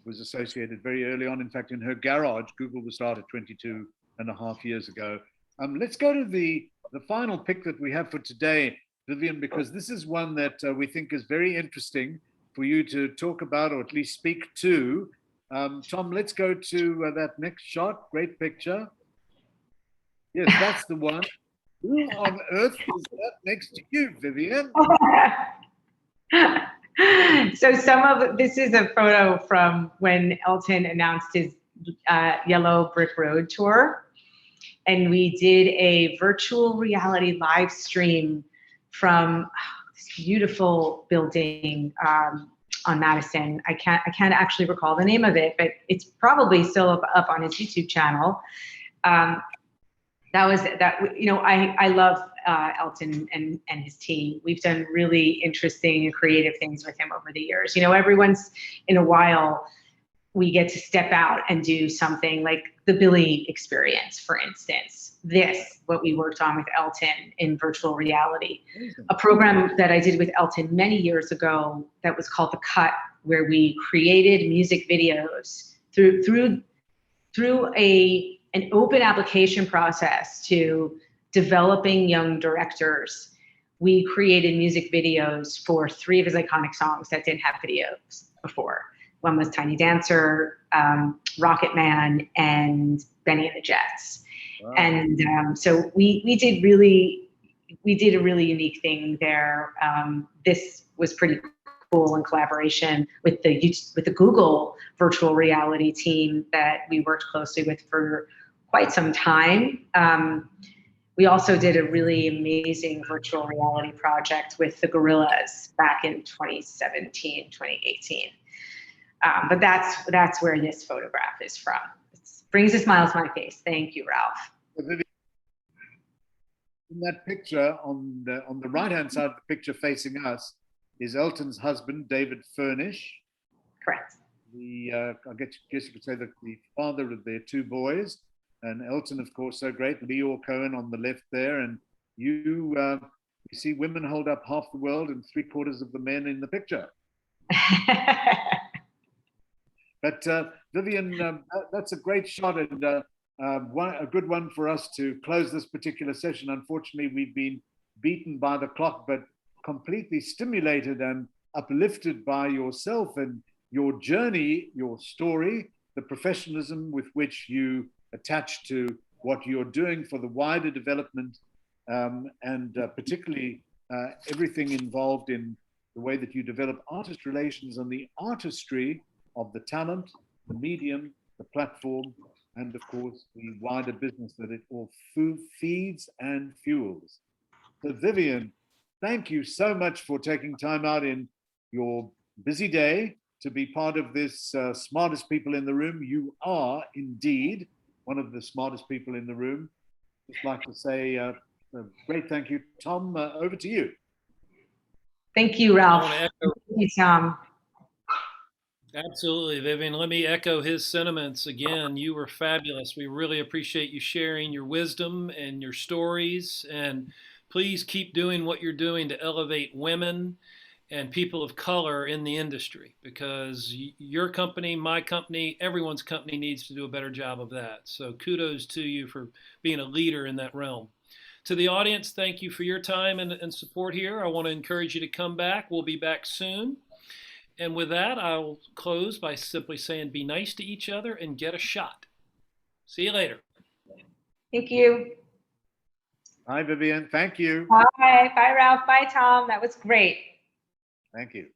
was associated very early on. In fact, in her garage, Google was started 22 and a half years ago. Let's go to the final pick that we have for today, Vivian, because this is one that we think is very interesting for you to talk about or at least speak to. Tom, let's go to that next shot. Great picture. Yes, that's the one. Who on earth is that next to you, Vivian? So this is a photo from when Elton announced his Yellow Brick Road tour. And we did a virtual reality live stream from this beautiful building on Madison. I can't actually recall the name of it, but it's probably still up on his YouTube channel. I love Elton and his team. We've done really interesting and creative things with him over the years. Every once in a while, we get to step out and do something like the Billy experience, for instance. What we worked on with Elton in virtual reality. A program that I did with Elton many years ago that was called The Cut, where we created music videos through an open application process to developing young directors. We created music videos for 3 of his iconic songs that didn't have videos before. One was Tiny Dancer, Rocket Man, and Benny and the Jets. Wow. And so we did a really unique thing there. This was pretty cool in collaboration with the Google virtual reality team that we worked closely with for quite some time. We also did a really amazing virtual reality project with the Gorillas back in 2017, 2018. But that's where this photograph is from. It brings a smile to my face. Thank you, Ralph. In that picture, on the right-hand side of the picture facing us, is Elton's husband, David Furnish. Correct. I guess you could say that the father of their 2 boys, and Elton, of course, so great. Leor Cohen on the left there, and you see women hold up half the world and 3/4 of the men in the picture. But Vivian, that's a great shot and a good one for us to close this particular session. Unfortunately, we've been beaten by the clock, but completely stimulated and uplifted by yourself and your journey, your story, the professionalism with which you attach to what you're doing for the wider development and particularly everything involved in the way that you develop artist relations and the artistry of the talent, the medium, the platform, and of course the wider business that it all feeds and fuels. So Vivian, thank you so much for taking time out in your busy day to be part of this smartest people in the room. You are indeed one of the smartest people in the room. Just like to say a great thank you. Tom, over to you. Thank you, Ralph. Thank you, Tom. Absolutely, Vivian. Let me echo his sentiments again. You were fabulous. We really appreciate you sharing your wisdom and your stories. And please keep doing what you're doing to elevate women and people of color in the industry, because your company, my company, everyone's company needs to do a better job of that. So kudos to you for being a leader in that realm. To the audience, thank you for your time and support here. I want to encourage you to come back. We'll be back soon. And with that, I'll close by simply saying, be nice to each other and get a shot. See you later. Thank you. Bye, Vivian. Thank you. Bye. Bye, Ralph. Bye, Tom. That was great. Thank you.